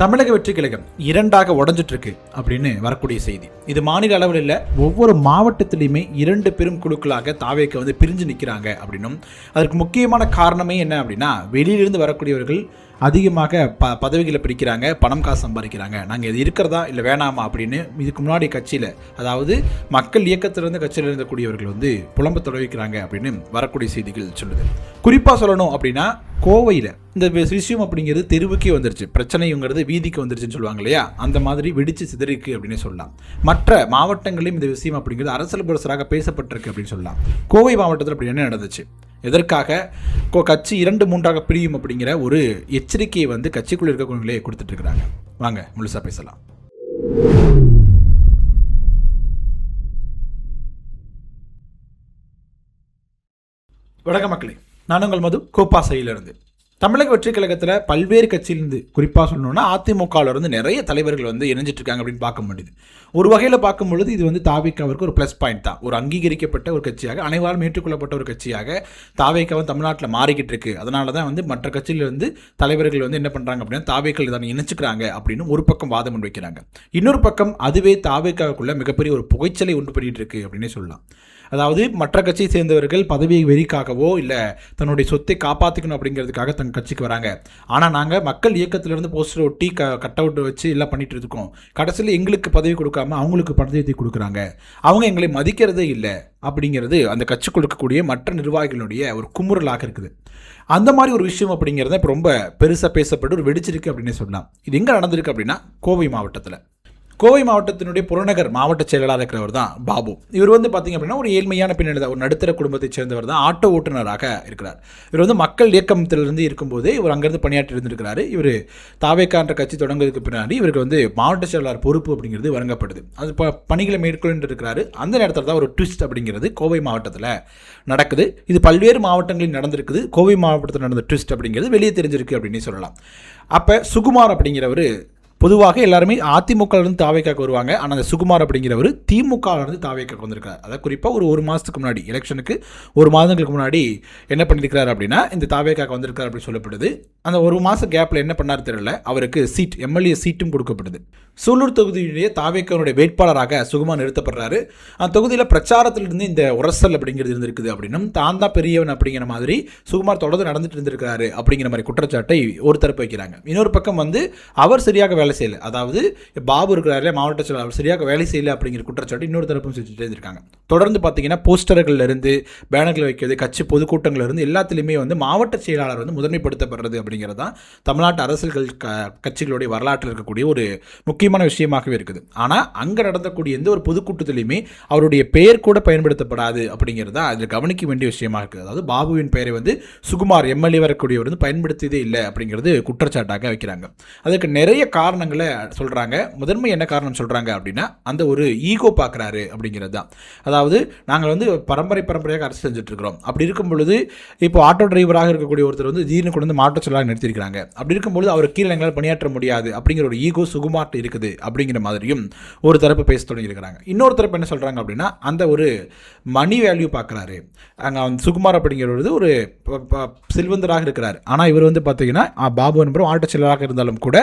தமிழக வெற்றி கழகம் இரண்டாக உடஞ்சிட்டு இருக்கு அப்படின்னு வரக்கூடிய செய்தி. இது மாநில அளவில் இல்லை, ஒவ்வொரு மாவட்டத்திலையுமே 2 பெரும் குழுக்களாக தாவேக்க வந்து பிரிஞ்சு நிற்கிறாங்க அப்படின்னும், அதற்கு முக்கியமான காரணமே என்ன அப்படின்னா, வெளியிலிருந்து வரக்கூடியவர்கள் அதிகமாக பதவிகளை பிடிக்கிறாங்க, பணம் காசு சம்பாதிக்கிறாங்க. நாங்கள் இது இருக்கிறதா இல்லை வேணாமா அப்படின்னு இதுக்கு முன்னாடி கட்சியில், அதாவது மக்கள் இயக்கத்திலிருந்து கட்சியில் இருந்தக்கூடியவர்கள் வந்து புலம்ப தொடங்கிக்கிறாங்க அப்படின்னு வரக்கூடிய செய்திகள் சொல்லுது. குறிப்பாக சொல்லணும் அப்படின்னா, கோவையில் இந்த விஷயம் அப்படிங்கிறது தெருவுக்கே வந்துருச்சு, பிரச்சனைங்கிறது வீதிக்கு வந்துருச்சுன்னு சொல்லுவாங்க இல்லையா, அந்த மாதிரி வெடிச்சு சிதறிக்கு அப்படின்னு சொல்லலாம். மற்ற மாவட்டங்களிலும் இந்த விஷயம் அப்படிங்கிறது அரசியல் புரசராக பேசப்பட்டிருக்கு அப்படின்னு சொல்லலாம். கோவை மாவட்டத்தில் அப்படி என்ன நடந்துச்சு, எதற்காக கட்சி 2-3ஆக பிரியும் அப்படிங்கிற ஒரு எச்சரிக்கையை வந்து கட்சிக்குள்ள இருக்கவங்களே கொடுத்துட்டு இருக்கிறாங்க. வாங்க முழுசா பேசலாம். வணக்கம் மக்களே, நான் உங்கள் மது, கோப்பாசையிலிருந்து. தமிழக வெற்றி கழகத்தில் பல்வேறு கட்சியிலிருந்து, குறிப்பாக சொல்லணும்னா அதிமுகவிலிருந்து நிறைய தலைவர்கள் வந்து இணைஞ்சிட்டு இருக்காங்க அப்படின்னு பார்க்க முடியுது. ஒரு வகையில் பார்க்கும்பொழுது இது வந்து தாவேக்காவிற்கு ஒரு ப்ளஸ் பாயிண்ட் தான். ஒரு அங்கீகரிக்கப்பட்ட ஒரு கட்சியாக, அனைவராலும் ஏற்றுக்கொள்ளப்பட்ட ஒரு கட்சியாக தாவேக்காவை தமிழ்நாட்டில் மாறிக்கிட்டு இருக்கு. அதனால தான் வந்து மற்ற கட்சியிலிருந்து தலைவர்கள் வந்து என்ன பண்ணுறாங்க அப்படின்னா, தாவேக்கள் தான் இணைச்சிக்கிறாங்க அப்படின்னு ஒரு பக்கம் வாதம் முன் வைக்கிறாங்க. இன்னொரு பக்கம் அதுவே தாவேக்காவுக்குள்ள மிகப்பெரிய ஒரு புகைச்சலை உண்டு பண்ணிட்டு இருக்கு அப்படின்னே சொல்லலாம். அதாவது மற்ற கட்சியை சேர்ந்தவர்கள் பதவியை வெறிக்காகவோ இல்லை தன்னுடைய சொத்தை காப்பாற்றிக்கணும் அப்படிங்கிறதுக்காக தங்கள் கட்சிக்கு வராங்க. ஆனால் நாங்கள் மக்கள் இயக்கத்திலிருந்து போஸ்டர் ஒட்டி கட் அவுட் வச்சு எல்லாம் பண்ணிட்டு இருக்கோம். கடைசியில் எங்களுக்கு பதவி கொடுக்காம அவங்களுக்கு பதவியை கொடுக்குறாங்க, அவங்க எங்களை மதிக்கிறதே இல்லை அப்படிங்கிறது அந்த கட்சி கொடுக்கக்கூடிய மற்ற நிர்வாகிகளுடைய ஒரு குமுறலாக இருக்குது. அந்த மாதிரி ஒரு விஷயம் அப்படிங்கிறத இப்போ ரொம்ப பெருசாக பேசப்பட்டு ஒரு வெடிச்சிருக்கு அப்படின்னு சொல்லலாம். இது எங்கே நடந்திருக்கு அப்படின்னா, கோவை மாவட்டத்தில். கோவை மாவட்டத்தினுடைய புறநகர் மாவட்ட செயலாளர் இருக்கிறவர் தான் பாபு. இவர் வந்து பார்த்திங்க அப்படின்னா ஒரு ஏழ்மையான பின்னணி தான், ஒரு நடுத்தர குடும்பத்தைச் சேர்ந்தவர் தான், ஆட்டோ ஓட்டுநராக இருக்கிறார். இவர் வந்து மக்கள் இயக்கத்திலிருந்து இருக்கும்போது இவர் அங்கேருந்து பணியாற்றி இருந்திருக்கிறாரு. இவர் தாவேக்கான்ற கட்சி தொடங்குறதுக்கு பின்னாடி இவருக்கு வந்து மாவட்ட செயலாளர் பொறுப்பு அப்படிங்கிறது வழங்கப்படுது. அது பணிகளை மேற்கொண்டு இருக்கிறாரு. அந்த நேரத்தில் தான் ஒரு ட்விஸ்ட் அப்படிங்கிறது கோவை மாவட்டத்தில் நடக்குது. இது பல்வேறு மாவட்டங்களில் நடந்திருக்குது. கோவை மாவட்டத்தில் நடந்த ட்விஸ்ட் அப்படிங்கிறது வெளியே தெரிஞ்சிருக்கு அப்படின்னு சொல்லலாம். அப்போ சுகுமார் அப்படிங்கிறவர், பொதுவாக எல்லாருமே அதிமுகலேருந்து தாவேக்காக்கு வருவாங்க, ஆனால் அந்த சுகுமார் அப்படிங்கிறவர் திமுகலேருந்து தாவேக்காக்கு வந்திருக்காரு. அதாவது குறிப்பாக ஒரு மாதத்துக்கு முன்னாடி, எலெக்ஷனுக்கு 1 மாதங்களுக்கு முன்னாடி என்ன பண்ணியிருக்கிறார் அப்படின்னா, இந்த தாவேக்காக்கு வந்திருக்காரு அப்படின்னு சொல்லப்படுது. அந்த 1 மாத கேப்பில் என்ன பண்ணார் தெரியல, அவருக்கு சீட், எம்எல்ஏ சீட்டும் கொடுக்கப்படுது. சூலூர் தொகுதியிலேயே தாவேக்காவுடைய வேட்பாளராக சுகுமார் நிறுத்தப்படுறாரு. அந்த தொகுதியில் பிரச்சாரத்திலிருந்து இந்த உரசல் அப்படிங்கிறது இருந்திருக்குது அப்படின்னும், தான் தான் பெரியவன் அப்படிங்கிற மாதிரி சுகுமார் தொடர்ந்து நடந்துட்டு இருந்திருக்கிறாரு அப்படிங்கிற மாதிரி குற்றச்சாட்டை ஒரு தரப்பு வைக்கிறாங்க. இன்னொரு பக்கம் வந்து அவர் சரியாக வேலை செய்யலை, அதாவது பாபு இருக்கிறாரு மாவட்ட செயலாளர் சரியாக வேலை செய்யலை அப்படிங்கிற குற்றச்சாட்டு இன்னொரு தரப்பும் செஞ்சுட்டு இருந்திருக்காங்க. தொடர்ந்து பார்த்தீங்கன்னா போஸ்டர்கள்ல இருந்து, பேனர்கள் வைக்கிறது, கட்சி பொதுக்கூட்டங்கள்ல இருந்து எல்லாத்திலுமே வந்து மாவட்ட செயலாளர் வந்து முதன்மைப்படுத்தப்படுறது அப்படிங்கிறது தான் தமிழ்நாட்டு அரசியல் கட்சிகளுடைய வரலாற்றில் இருக்கக்கூடிய ஒரு முக்கியமான விஷயமாகவே இருக்குது. ஆனால் அங்கே நடந்தக்கூடிய எந்த ஒரு பொதுக்கூட்டத்திலையுமே அவருடைய பெயர் கூட பயன்படுத்தப்படாது அப்படிங்கிறது தான் அதில் கவனிக்க வேண்டிய விஷயமா இருக்குது. அதாவது பாபுவின் பெயரை வந்து சுகுமார் எம்எல்ஏ வரக்கூடியவர் வந்து பயன்படுத்தியதே இல்லை அப்படிங்கிறது குற்றச்சாட்டாக வைக்கிறாங்க. அதுக்கு நிறைய காரணங்களை சொல்கிறாங்க. முதன்மை என்ன காரணம் சொல்கிறாங்க அப்படின்னா, அந்த ஒரு ஈகோ பார்க்குறாரு அப்படிங்கிறது தான். அதாவது நாங்கள் வந்து பரம்பரையாக அரசு செஞ்சுட்டு இருக்கிறோம். அப்படி இருக்கும் பொழுது இப்போ ஆட்டோ டிரைவராக இருக்கக்கூடிய ஒருத்தர் வந்து திடீர்னு கொண்டு வந்து மாவட்ட செயலாளர் நிறுத்திருக்கிறாங்க. அப்படி இருக்கும்போது அவர் கீழே எங்களால் பணியாற்ற முடியாது அப்படிங்கிற ஒரு ஈகோ சுகுமார்ட்ட இருக்குது அப்படிங்கிற மாதிரியும் ஒரு தரப்பு பேச தொடங்கியிருக்கிறாங்க. இன்னொரு தரப்பு என்ன சொல்கிறாங்க அப்படின்னா, அந்த ஒரு மணி வேல்யூ பார்க்குறாரு. அங்கே சுகுமார் அப்படிங்கிறது ஒரு செல்வந்தராக இருக்கிறார். ஆனால் இவர் வந்து பார்த்தீங்கன்னா பாபு என்பவர் ஆட்டோ செயலாளராக இருந்தாலும் கூட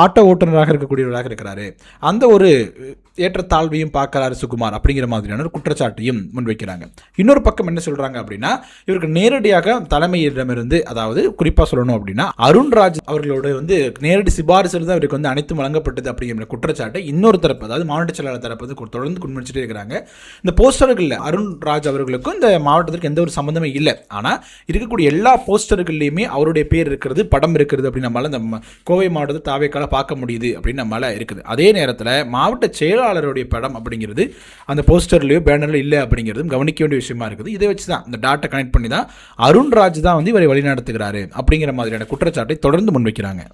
ஆட்டோ ஓட்டுநராக இருக்கக்கூடியவராக இருக்கிறாரு. அந்த ஒரு ஏற்றத்தாழ்வையும் பார்க்கிறாரு சுகுமார் அப்படிங்கிற மாதிரியான ஒரு குற்றச்சாட்டையும் முன்வைக்கிறாங்க. இன்னொரு பக்கம் என்ன சொல்றாங்க அப்படின்னா, இவருக்கு நேரடியாக தலைமையிடமிருந்து, அதாவது குறிப்பாக சொல்லணும் அப்படின்னா அருண்ராஜ் அவர்களோட வந்து நேரடி சிபாரிசில் தான் இவருக்கு வந்து அனைத்தும் வழங்கப்பட்டது அப்படிங்கிற குற்றச்சாட்டை இன்னொரு தரப்பு, அதாவது மாவட்ட செயலாளர் தரப்பு வந்து தொடர்ந்து முன்வச்சுட்டே இருக்கிறாங்க. இந்த போஸ்டர்களில் அருண்ராஜ் அவர்களுக்கும் இந்த மாவட்டத்திற்கு எந்த ஒரு சம்பந்தமே இல்லை. ஆனால் இருக்கக்கூடிய எல்லா போஸ்டர்கள்லையுமே அவருடைய பேர் இருக்கிறது, படம் இருக்கிறது அப்படின்னு நம்மளால இந்த கோவை மாவட்டத்தை தாவேக்கால பார்க்க முடியுது அப்படின்னு நம்மளால இருக்குது. அதே நேரத்தில் மாவட்ட செயலாளருடைய படம் அப்படிங்கிறது அந்த போஸ்டர்லையோ பேனர்லையோ இல்லை அப்படிங்கிறதும் கவனிக்க வேண்டிய விஷயமா இருக்குது. இதை வச்சு தான் இந்த டாட்டா கனெக்ட் பண்ணி தான் அருண்ராஜ் தான் வந்து இவரை வழிநடத்துகிறாரு அப்படிங்கிற மாதிரியான குற்றச்சாட்டை தொடர்ந்து முன்வைக்கிறாங்க.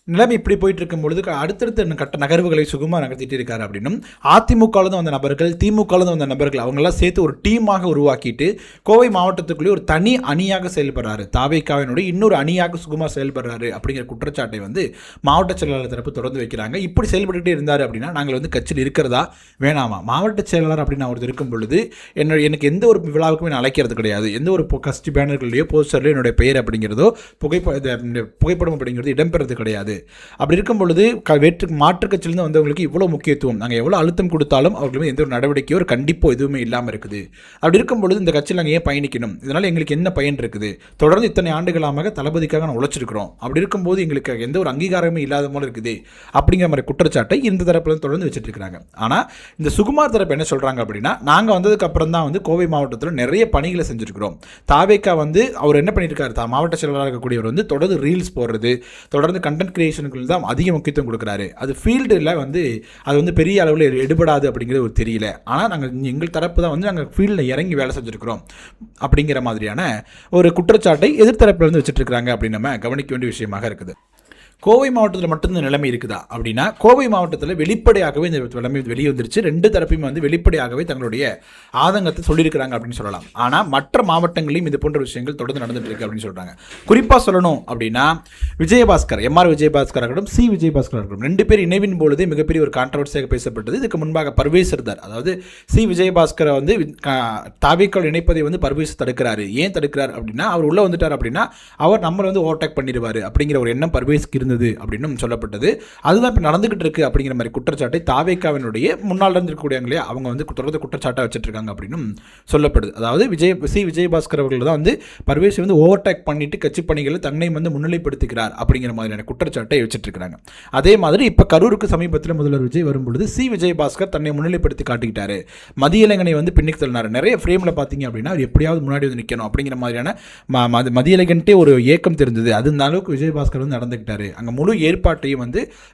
நிலைமை இப்படி போயிட்டு இருக்கும் பொழுது அடுத்தடுத்த கட்ட நகர்வுகளை சுகுமார் நகர்த்திட்டு இருக்காரு அப்படின்னும், அதிமுகவிலிருந்து வந்த நபர்கள், திமுகவிலிருந்து வந்த நபர்கள் அவங்களாம் சேர்த்து ஒரு டீமாக உருவாக்கிட்டு கோவை மாவட்டத்துக்குள்ளே ஒரு தனி அணியாக செயல்படுறாரு, தாவேக்காவினுடைய இன்னொரு அணியாக சுகுமார் செயல்படுறாரு அப்படிங்கிற குற்றச்சாட்டை வந்து மாவட்ட செயலாளர் தரப்பு தொடர்ந்து வைக்கிறாங்க. இப்படி செயல்பட்டுகிட்டே இருந்தார் அப்படின்னா நாங்கள் வந்து கட்சியில் இருக்கிறதா வேணாமா, மாவட்ட செயலாளர் அப்படின்னு அவர் இருக்கும் பொழுது எனக்கு எந்த ஒரு விழாவுக்குமே நான் அழைக்கிறது கிடையாது, எந்த ஒரு கட்சி பேனர்களையோ போஸ்டர்லையோ என்னுடைய பெயர் அப்படிங்கிறதோ புகைப்படம் அப்படிங்கிறது இடம்பெறது கிடையாது, அப்படி இருக்கும் பொழுது மாற்றுக் கட்சியிலிருந்து வந்தவங்களுக்கு இவ்வளோ முக்கியத்துவம், நாங்கள் எவ்வளோ அழுத்தம் கொடுத்தாலும் அவர்களுமே எந்த ஒரு நடவடிக்கையோ ஒரு கண்டிப்போ எதுவுமே இல்லாமல் இருக்குது. அப்படி இருக்கும் பொழுது இந்த கட்சியில் நாங்கள் ஏன் பயணிக்கணும், இதனால் எங்களுக்கு என்ன பயன் இருக்குது, தொடர்ந்து இத்தனை ஆண்டுகளாக தளபதிக்காக நான் உழைச்சிருக்கிறோம், அப்படி இருக்கும்போது எங்களுக்கு எந்த ஒரு அங்கீகாரமே இல்லாத போல இருக்குது அப்படிங்கிற மாதிரி குற்றச்சாட்டை இந்த தரப்பில் தொடர்ந்து வச்சுட்டு இருக்காங்க. ஆனால் இந்த சுகுமார் தரப்பு என்ன சொல்கிறாங்க அப்படின்னா, நாங்கள் வந்ததுக்கு அப்புறம் தான் கோவை மாவட்டத்தில் நிறைய பணிகளை செஞ்சுருக்கிறோம். தாவேக்கா அவர் என்ன பண்ணியிருக்காரு, மாவட்ட செயலாளராக இருக்கக்கூடியவர் தொடர்ந்து ரீல்ஸ் போடுறது, தொடர்ந்து கண்டென்ட் கிரியேஷனுக்கு தான் அதிக முக்கியத்துவம் கொடுக்குறாரு. அது ஃபீல்டில் அது பெரிய அளவில் எடுபடாது அப்படிங்கிறது ஒரு தெரியல. ஆனால் நாங்கள் எங்கள் தரப்பு தான் நாங்கள் ஃபீல்டில் இறங்கி வேலை செஞ்சுருக்கிறோம் அப்படிங்கிற மாதிரியான ஒரு குற்றச்சாட்டை எதிர்த்தரப்பில் வச்சுட்டு இருக்காங்க அப்படின்னு நம்ம கவனிக்க வேண்டிய விஷயமாக இருக்குது. கோவை மாவட்டத்தில் மட்டும்தான் நிலைமை இருக்குதா அப்படின்னா, கோவை மாவட்டத்தில் வெளிப்படையாகவே இந்த நிலைமை வெளியே வந்துருச்சு. ரெண்டு தரப்பையும் வெளிப்படையாகவே தங்களுடைய ஆதங்கத்தை சொல்லியிருக்கிறாங்க அப்படின்னு சொல்லலாம். ஆனால் மற்ற மாவட்டங்களையும் இது போன்ற விஷயங்கள் தொடர்ந்து நடந்துட்டு இருக்கு அப்படின்னு சொல்கிறாங்க. குறிப்பாக சொல்லணும் அப்படின்னா, விஜயபாஸ்கர், எம்ஆர் விஜயபாஸ்கர் ஆகட்டும், சி விஜயபாஸ்கர் ஆகட்டும், ரெண்டு பேர் இணைவின் பொழுதே மிகப்பெரிய ஒரு கான்ட்ரவர்சியாக பேசப்பட்டது. இதுக்கு முன்பாக பர்வேஸ் சர்தார், அதாவது சி விஜயபாஸ்கரை தாவேக்கால் இணைப்பதை பர்வேஸ் தடுக்கிறாரு. ஏன் தடுக்கிறார் அப்படின்னா, அவர் உள்ளே வந்துட்டார் அப்படின்னா அவர் நம்மளை ஓவர்டேக் பண்ணிடுவார் அப்படிங்கிற ஒரு எண்ணம் பர்வேஸ்க்கு இருந்தது அப்படின்னு சொல்லப்பட்டது. அதுதான் இப்போ நடந்துகிட்டு இருக்கு அப்படிங்கிற மாதிரி குற்றச்சாட்டை தாவேக்காவினுடைய முன்னாள் இருந்திருக்கக்கூடியவங்களே அவங்க தொடர்ந்து குற்றச்சாட்டை வச்சுட்டு இருக்காங்க அப்படின்னு சொல்லப்படுது. அதாவது சி விஜயபாஸ்கர் அவர்கள் தான் பர்வேஸ் ஓவர்டேக் பண்ணிட்டு கட்சி பணிகளை தன்னை முன்னிலைப்படுத்துகிறார் அப்படிங்கிற மாதிரியான குற்றச்சாட்டை வச்சுட்டு இருக்காங்க. அதே மாதிரி இப்போ கரூருக்கு சமீபத்தில் முதல்வர் விஜய் வரும்பொழுது சி விஜயபாஸ்கர் தன்னை முன்னிலைப்படுத்தி காட்டிக்கிட்டாரு. மதிய இளைஞனை பின்னுக்கு தள்ளினார். நிறைய ஃப்ரேமில் பார்த்தீங்க அப்படின்னா அவர் எப்படியாவது முன்னாடி நிற்கணும் அப்படிங்கிற மாதிரியான மதிய இளைஞன்ட்டே ஒரு ஏக்கம் தெரிஞ்சது. அது இந்த அளவுக்கு விஜயபாஸ்கர் நடந்துக்கிட்டாரு. அங்கே முழு ஏற்பாட்டையும்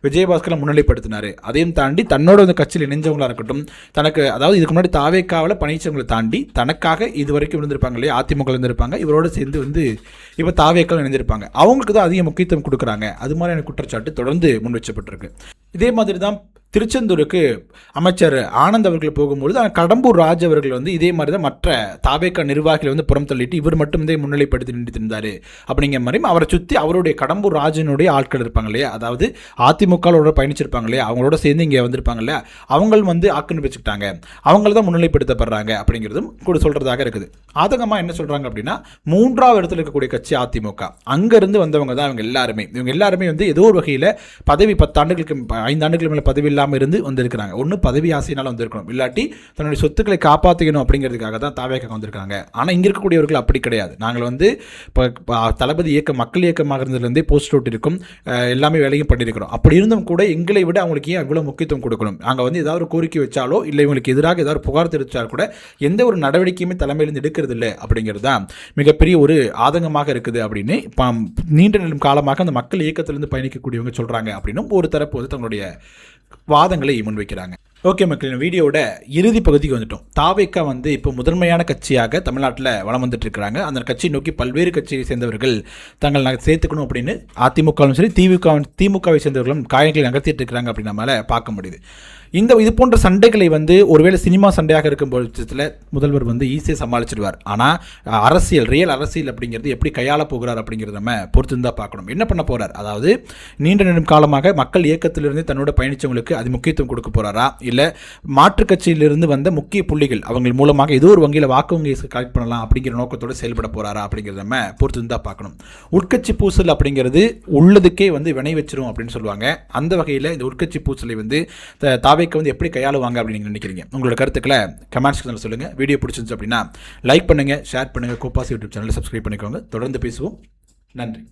விஜயபாஸ்கரை முன்னிலைப்படுத்தினார். அதையும் தாண்டி தன்னோட கட்சியில் இணைஞ்சவங்களா இருக்கட்டும், தனக்கு அதாவது இதுக்கு முன்னாடி தாவேக்காவில் பணிச்சவங்களை தாண்டி தனக்காக இது வரைக்கும் இருந்திருப்பாங்க இல்லையா, அதிமுக இருந்திருப்பாங்க, இவரோட சேர்ந்து இப்போ தாவேக்காவில் இணைஞ்சிருப்பாங்க, அவங்களுக்கு தான் அதிக முக்கியத்துவம் கொடுக்குறாங்க. அது மாதிரியான குற்றச்சாட்டு தொடர்ந்து முன் வச்சப்பட்டிருக்கு. இதே மாதிரி தான் திருச்செந்தூருக்கு அமைச்சர் ஆனந்த் அவர்கள் போகும்பொழுது கடம்பூர் ராஜ் அவர்கள் இதே மாதிரி தான் மற்ற தாவேக்கா நிர்வாகிகளை புறம் தள்ளிட்டு இவர் மட்டும் முன்னிலைப்படுத்தி நின்று இருந்தார் அப்படிங்கிற மாதிரி அவரை சுற்றி அவருடைய கடம்பூர் ராஜனுடைய ஆட்கள் இருப்பாங்க இல்லையா, அதாவது அதிமுகவோட பயணிச்சிருப்பாங்க இல்லையா, அவங்களோட சேர்ந்து இங்கே வந்திருப்பாங்க இல்லையா, அவங்க ஆக்கிரமிச்சுக்கிட்டாங்க, அவங்கள தான் முன்னிலைப்படுத்தப்படுறாங்க அப்படிங்கிறதும் கூட சொல்கிறதாக இருக்குது. ஆதங்கமாக என்ன சொல்கிறாங்க அப்படின்னா, மூன்றாவது இடத்துல இருக்கக்கூடிய கட்சி அதிமுக, அங்கேருந்து வந்தவங்க தான் இவங்க எல்லாருமே ஏதோ ஒரு வகையில் பதவி 10 ஆண்டுகளுக்கு 5 ஆண்டுகளுக்கு மேலே பதவி இருந்து வந்திருக்கிறாங்க. ஒன்று பதவி ஆசையினால வந்திருக்கணும், இல்லாட்டி தன்னுடைய சொத்துக்களை காப்பாற்றிக்கணும் அப்படிங்கிறதுக்காக தான் தாவேக்காக வந்திருக்காங்க. ஆனால் இங்கே இருக்கக்கூடியவர்கள் அப்படி கிடையாது. நாங்கள் தளபதி இயக்கம் மக்கள் இயக்கமாக இருந்ததுலேருந்தே போஸ்ட் அவுட் இருக்கும், எல்லாமே வேலையும் பண்ணியிருக்கிறோம். அப்படி இருந்தும் கூட எங்களை விட அவங்களுக்கு ஏன் அவ்வளோ முக்கியத்துவம் கொடுக்கணும், நாங்கள் ஏதாவது ஒரு கோரிக்கை வச்சாலோ இல்லை இவங்களுக்கு எதிராக ஏதாவது புகார் தெரிவித்தால் கூட எந்த ஒரு நடவடிக்கையுமே தலைமையிலிருந்து எடுக்கிறது இல்லை அப்படிங்கிறது தான் மிகப்பெரிய ஒரு ஆதங்கமாக இருக்குது அப்படின்னு நீண்ட நெடும் காலமாக அந்த மக்கள் இயக்கத்திலிருந்து பயணிக்கக்கூடியவங்க சொல்கிறாங்க அப்படின்னும் ஒரு தரப்பு தங்களுடைய வாதங்களை முன்வைக்கிறாங்க. ஓகே மக்கள், வீடியோட இறுதி பகுதிக்கு வந்துட்டோம். தாவேக்கா இப்போ முதன்மையான கட்சியாக தமிழ்நாட்டில் வளம் வந்துட்டு இருக்கிறாங்க. அந்த கட்சியை நோக்கி பல்வேறு கட்சியை சேர்ந்தவர்கள் தங்கள் சேர்த்துக்கணும் அப்படின்னு அதிமுகவும் சரி திமுகவை சேர்ந்தவர்களும் காயங்களை நகர்த்திட்டு இருக்கிறாங்க அப்படின்னு நம்மளால பார்க்க முடியுது. இது போன்ற சண்டைகளை ஒருவேளை சினிமா சண்டையாக இருக்கும் பட்சத்தில் முதல்வர் ஈஸியாக சமாளிச்சிடுவார். ஆனால் ரியல் அரசியல் அப்படிங்கிறது எப்படி கையாள போகிறார் அப்படிங்கிறத நம்ம பொறுத்து தான் பார்க்கணும். என்ன பண்ண போகிறார், அதாவது நீண்ட நெடும் காலமாக மக்கள் இயக்கத்திலிருந்து தன்னோட பயணித்தவங்களுக்கு அது முக்கியத்துவம் கொடுக்க போகிறாரா, இல்லை மாற்றுக் கட்சியிலிருந்து வந்த முக்கிய புள்ளிகள் அவங்க மூலமாக ஏதோ ஒரு வங்கியில் வாக்கு வங்கி கலெக்ட் பண்ணலாம் அப்படிங்கிற நோக்கத்தோடு செயல்பட போகிறாரா அப்படிங்கிறத நம்ம பொறுத்து தான் பார்க்கணும். உட்கட்சி பூசல் அப்படிங்கிறது உள்ளதுக்கே வினை வச்சிரும் அப்படின்னு சொல்லுவாங்க. அந்த வகையில் இந்த உட்கட்சி பூசலை தாவேக்கா எப்படி கையாளுவாங்க அப்படின்னு நீங்க நினைக்கிறீங்க? உங்களோட கருத்துக்களை கமெண்ட் செக்ஷன்ல சொல்லுங்க. வீடியோ பிடிச்சிருந்துச்சு அப்படின்னா லைக் பண்ணுங்க, ஷேர் பண்ணுங்க, கோபாஸ் யூடியூப் சேனலை சப்ஸ்கிரைப் பண்ணிக்கோங்க. தொடர்ந்து பேசுவோம். நன்றி.